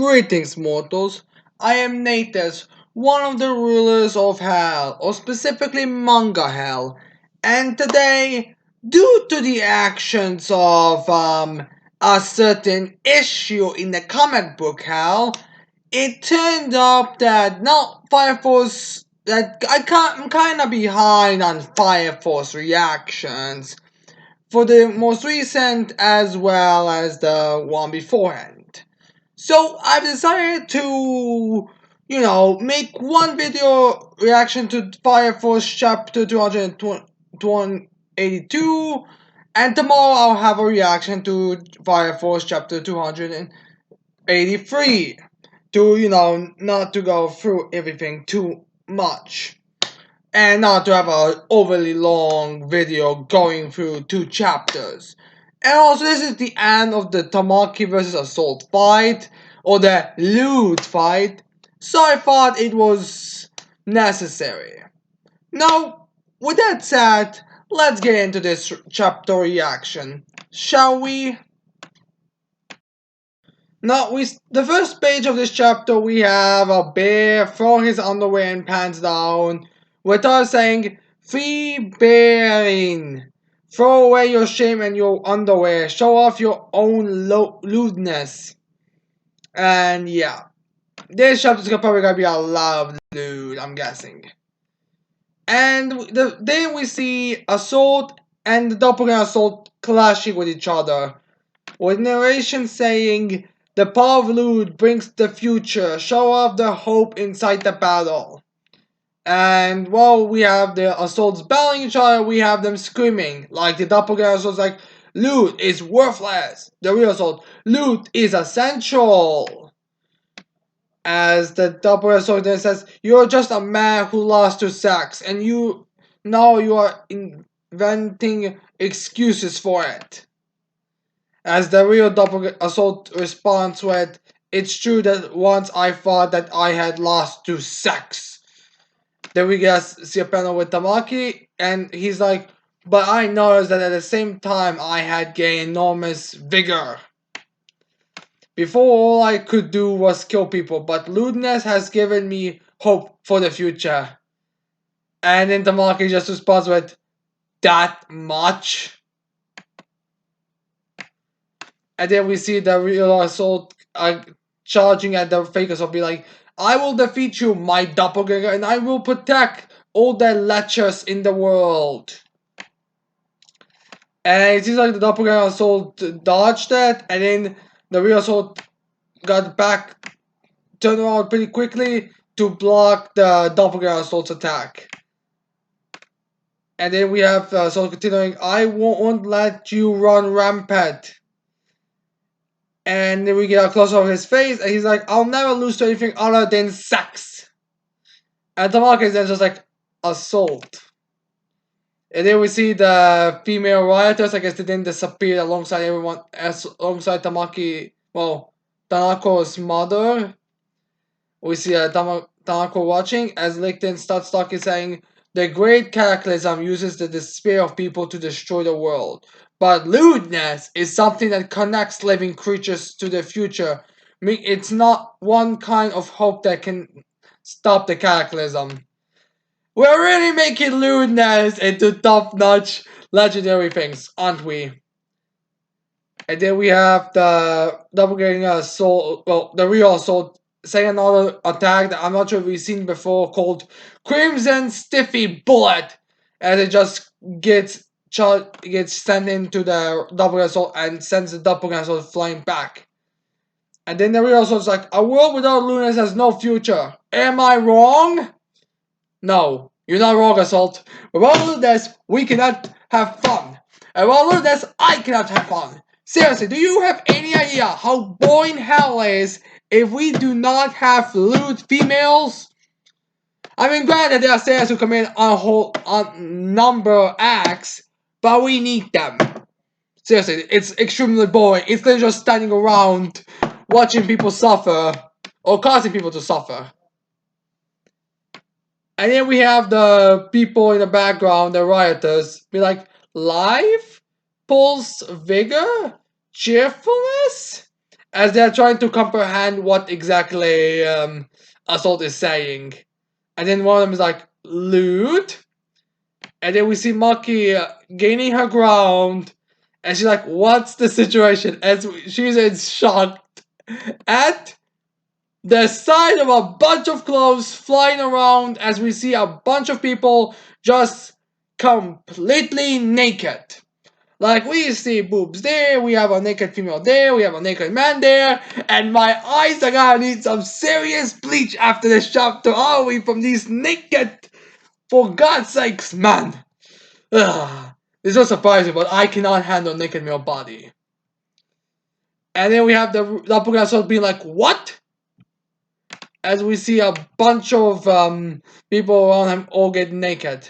Greetings, mortals. I am Natus, one of the rulers of Hell, or specifically Manga Hell, and today, due to the actions of a certain issue in the comic book Hell, it turned up that now Fire Force that I'm kind of behind on Fire Force reactions for the most recent as well as the one beforehand. So I've decided to, make one video reaction to Fire Force Chapter 282, and tomorrow I'll have a reaction to Fire Force Chapter 283. Not to go through everything too much. And not to have an overly long video going through 2 chapters. And also, this is the end of the Tamaki vs. Assault fight, or the Lewd fight, so I thought it was necessary. Now, with that said, let's get into this chapter reaction, shall we? Now, the first page of this chapter, we have a bear throwing his underwear and pants down, with us saying, "Free bearing. Throw away your shame and your underwear. Show off your own lewdness." And yeah, this chapter is probably gonna be a lot of lewd, I'm guessing. And then we see Assault and the Doppelganger Assault clashing with each other, with narration saying, "The power of Lewd brings the future. Show off the hope inside the battle." And while we have the Assaults battling each other, we have them screaming. Like the Doppelganger Assault's like, "Lewd is worthless." The real Assault, "Lewd is essential." As the Doppelganger Assault then says, "You're just a man who lost to sex, and you are inventing excuses for it." As the real Doppelganger Assault responds with, "It's true that once I thought that I had lost to sex." Then we get see a panel with Tamaki, and he's like, "But I noticed that at the same time I had gained enormous vigor. Before, all I could do was kill people, but lewdness has given me hope for the future." And then Tamaki just responds with, "That much?" And then we see the real Assault charging at the fake Assault, be like, "I will defeat you, my doppelganger, and I will protect all the lechers in the world." And it seems like the Doppelganger Assault dodged that, and then the real Assault got back, turned around pretty quickly to block the Doppelganger Assault's attack. And then we have Assault continuing, "I won't let you run rampant." And then we get a close up of his face, and he's like, "I'll never lose to anything other than sex." And Tamaki is then just like, "Assault." And then we see the female rioters. I guess they didn't disappear alongside everyone, alongside Tamaki, well, Tanako's mother. We see Tanako watching as Licton starts talking, saying, "The great cataclysm uses the despair of people to destroy the world. But lewdness is something that connects living creatures to the future. It's not one kind of hope that can stop the cataclysm." We're really making lewdness into top-notch legendary things, aren't we? And then we have the Doppelganger Assault, well, the real Assault, saying another attack that I'm not sure if we've seen before, called Crimson Stiffy Bullet, as it just gets sent into the Doppelganger Assault and sends the Doppelganger Assault flying back. And then the real Assault's like, "A world without lewdness has no future. Am I wrong?" No, you're not wrong, Assault. Without lewdness, we cannot have fun. And without lewdness, I cannot have fun. Seriously, do you have any idea how boring hell is if we do not have lewd females? I mean, granted, there are sailors who commit number acts, but we need them. Seriously, it's extremely boring. It's literally just standing around watching people suffer, or causing people to suffer. And then we have the people in the background, the rioters, be like, "Life, pulse, vigor, cheerfulness?" as they're trying to comprehend what exactly Assault is saying. And then one of them is like, Lewd? And then we see Maki gaining her ground, and she's like, what's the situation? As she's in shock at the sight of a bunch of clothes flying around as we see a bunch of people just completely naked. Like, we see boobs there, we have a naked female there, we have a naked man there, and my eyes are gonna need some serious bleach after this chapter, are we, from these naked, for God's sakes, man. Ugh. This was surprising, but I cannot handle naked male body. And then we have the doppelganger sword being like, what? As we see a bunch of people around him all get naked.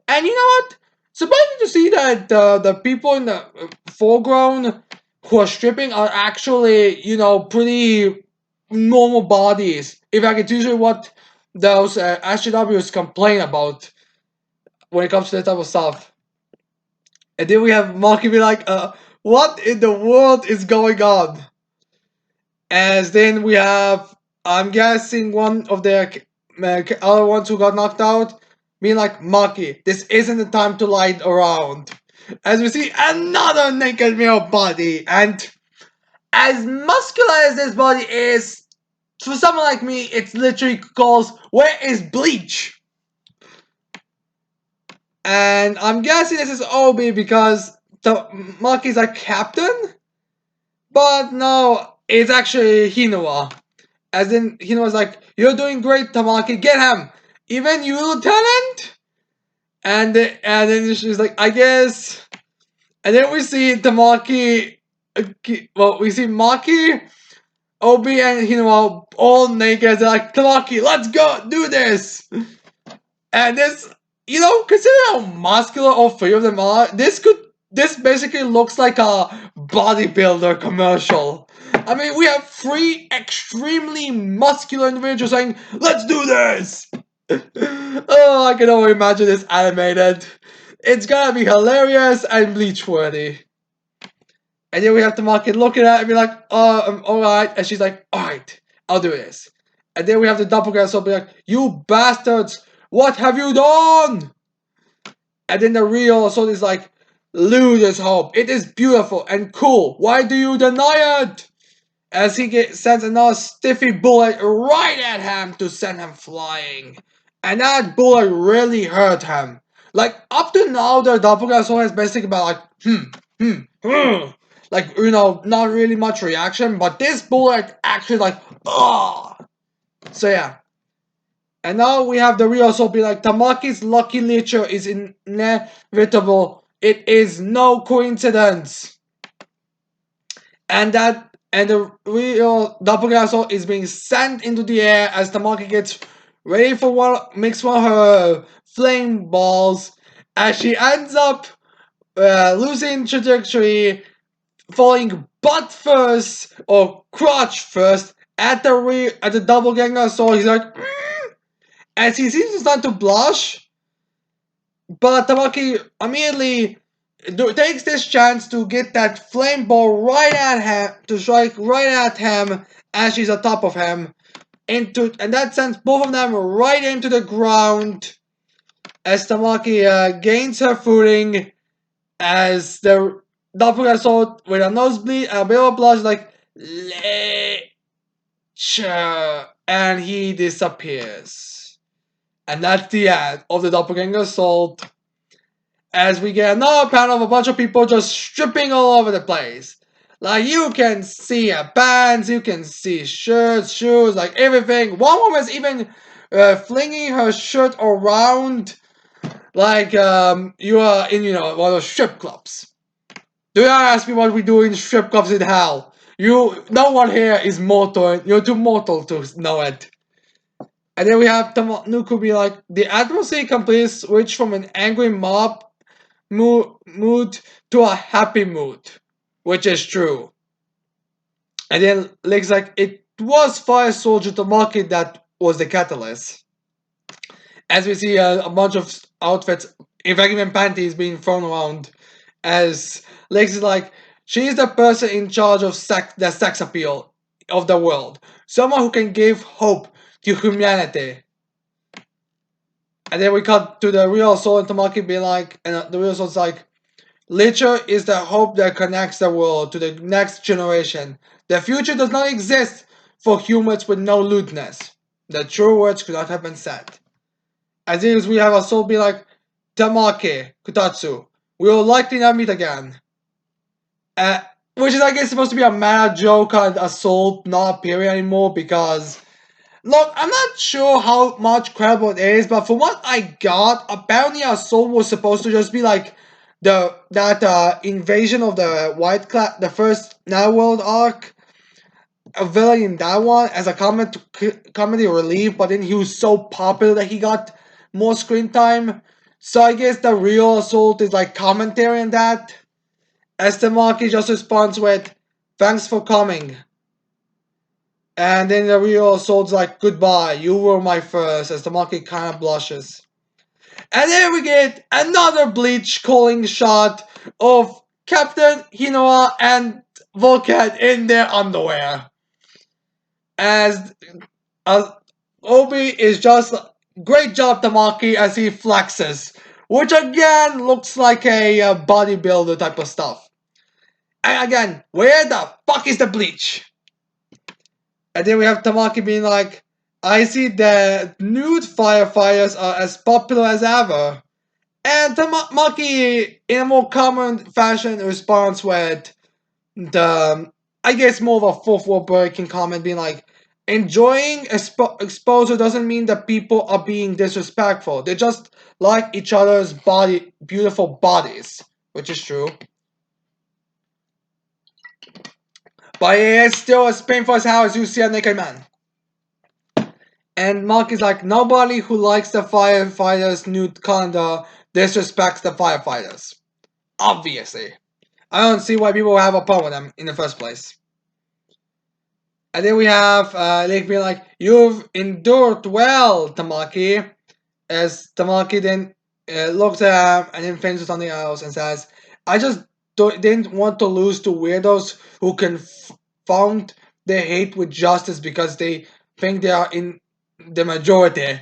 And you know what? Surprising to see that the people in the foreground who are stripping are actually, you know, pretty normal bodies. In fact, it's usually what those SJWs complain about when it comes to that type of stuff. And then we have Marky be like, what in the world is going on? As then we have, I'm guessing, one of the other ones who got knocked out, being like, Maki, this isn't the time to lie around. As we see another naked male body, and as muscular as this body is, for someone like me, it's literally calls, where is bleach? And I'm guessing this is Obi because the Maki's a captain? But no, it's actually Hinua. As in, Hinua's like, you're doing great, Tamaki, get him! Even you, Lieutenant? And then she's like, I guess. And then we see Tamaki, well, we see Maki, Obi, and Hinua all naked. They're like, Tamaki, let's go, do this! And this, you know, considering how muscular all three of them are, this basically looks like a bodybuilder commercial. I mean, we have three extremely muscular individuals saying, let's do this! Oh, I can only imagine this animated. It's gonna be hilarious and bleach-worthy. And then we have the market looking at it and be like, alright. And she's like, alright, I'll do this. And then we have the doppelganger so be like, you bastards! What have you done? And then the real assault is like, Lewd is hope. It is beautiful and cool. Why do you deny it? As he sends another stiffy bullet right at him to send him flying. And that bullet really hurt him. Like, up to now, the doppelganger assault has basically been like, like, you know, not really much reaction. But this bullet actually like, ugh. So yeah. And now we have the real assault be like, Tamaki's lucky nature is inevitable. It is no coincidence. And the real doppelganger assault is being sent into the air as Tamaki gets ready for one of her flame balls, as she ends up losing trajectory, falling butt first or crotch first at the doppelganger assault. He's like, as he seems to start to blush, but Tamaki immediately takes this chance to get that flame ball right at him, to strike right at him as she's on top of him, and that sends both of them right into the ground as Tamaki gains her footing as the doppelganger assault with a nosebleed and a bit of blood is like, and he disappears. And that's the end of the doppelganger assault. As we get another panel of a bunch of people just stripping all over the place. Like, you can see pants, you can see shirts, shoes, like everything. One woman's even flinging her shirt around like you are in, you know, one of those strip clubs. Do not ask me what we do in strip clubs in hell. No one here is mortal. You're too mortal to know it. And then we have Nuku be like, the atmosphere completely switched from an angry mob mood to a happy mood, which is true. And then Link's like, it was Fire Soldier Tamaki that was the catalyst. As we see a bunch of outfits, in fact even panties being thrown around, as Lex is like, she's the person in charge of the sex appeal. of the world. Someone who can give hope to humanity. And then we cut to the real soul and Tamaki being like, and the real soul's like, literature is the hope that connects the world to the next generation. The future does not exist for humans with no lewdness. The true words could not have been said. As soon as we have a soul be like, Tamaki, Kutatsu, we will likely not meet again. Which is, I guess, supposed to be a meta joke on a soul not appearing anymore because, look, I'm not sure how much credible it is, but from what I got, apparently a soul was supposed to just be like that invasion of the White Cloud, the first Netherworld arc, a villain in that one as a comedy relief, but then he was so popular that he got more screen time. So I guess the real assault is like commentary on that. As Tamaki just responds with, "Thanks for coming." And then the real assault's like, "Goodbye, you were my first," as Tamaki kind of blushes. And then we get another Bleach calling shot of Captain Hinoa and Volcat in their underwear. As Obi is just great job Tamaki as he flexes, which again looks like a bodybuilder type of stuff. And again, where the fuck is the bleach? And then we have Tamaki being like, I see the nude firefighters are as popular as ever. And Tamaki, in a more common fashion, responds with the, I guess, more of a fourth wall breaking comment being like, enjoying exposure doesn't mean that people are being disrespectful. They just like each other's beautiful bodies, which is true. But it's still as painful as how you see a naked man. And Mark is like, nobody who likes the firefighters' nude calendar disrespects the firefighters. Obviously. I don't see why people have a problem with them in the first place. And then we have Lake being like, you've endured well, Tamaki. As Tamaki then looks at him and then finishes something else and says, I just didn't want to lose to weirdos who confound their hate with justice because they think they are in the majority.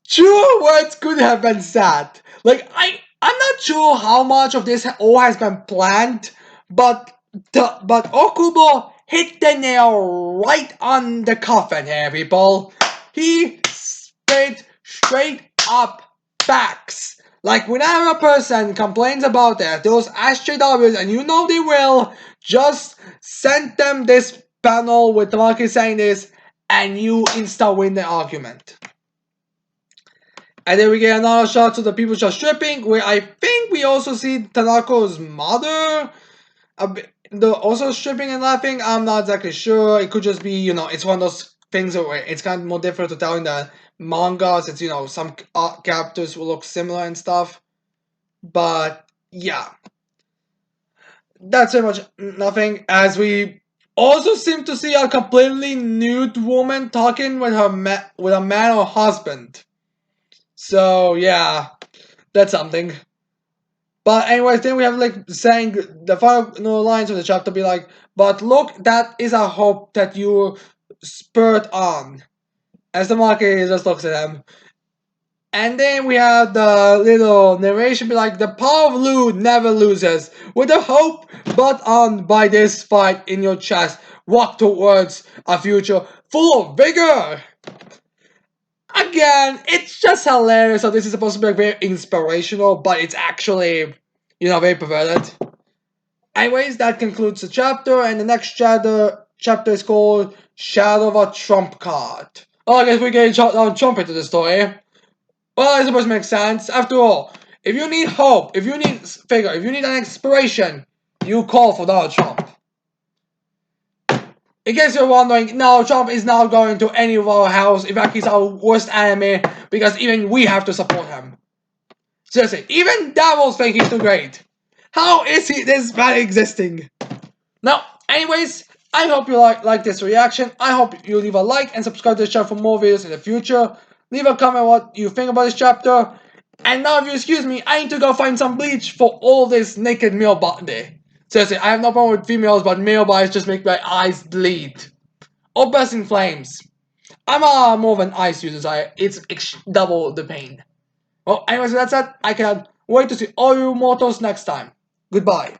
True words could have been said. Like, I'm not sure how much of this all has been planned, but Okubo hit the nail right on the coffin here, people. He spit straight up facts. Like, whenever a person complains about that, those SJWs, and you know they will, just send them this panel with Tamaki saying this, and you insta win the argument. And then we get another shot of the people just stripping, where I think we also see Tanako's mother also stripping and laughing. I'm not exactly sure. It could just be, it's one of those things where it's kind of more difficult to tell in the mangas. It's, some characters will look similar and stuff. But, yeah. That's pretty much nothing, as we also seem to see a completely nude woman talking with with a man or husband. So, yeah, that's something. But anyways, then we have like saying the final lines of the chapter be like, but look, that is a hope that you spurred on. As the market just looks at them. And then we have the little narration be like, the power of Lewd never loses. With a hope but on by this fight in your chest, walk towards a future full of vigor. Again, it's just hilarious. So this is supposed to be like very inspirational, but it's actually, very perverted. Anyways, that concludes the chapter, and the next chapter is called Shadow of a Trump Card. Oh, I guess we're getting Trump into the story. Well, it's supposed to make sense. After all, if you need hope, if you need if you need an inspiration, you call for Donald Trump. In case you're wondering, no, Trump is not going to any of our house. In fact, he's our worst enemy because even we have to support him. Seriously, even devils think he's too great. How is he this bad existing? Now, anyways, I hope you like this reaction. I hope you leave a like and subscribe to this channel for more videos in the future. Leave a comment what you think about this chapter. And now, if you excuse me, I need to go find some bleach for all this naked male body. Seriously, I have no problem with females, but male bodies just make my eyes bleed. or burst in flames. I'm more of an ice user, so it's double the pain. Well, anyways, with that said, I cannot wait to see all you mortals next time. Goodbye.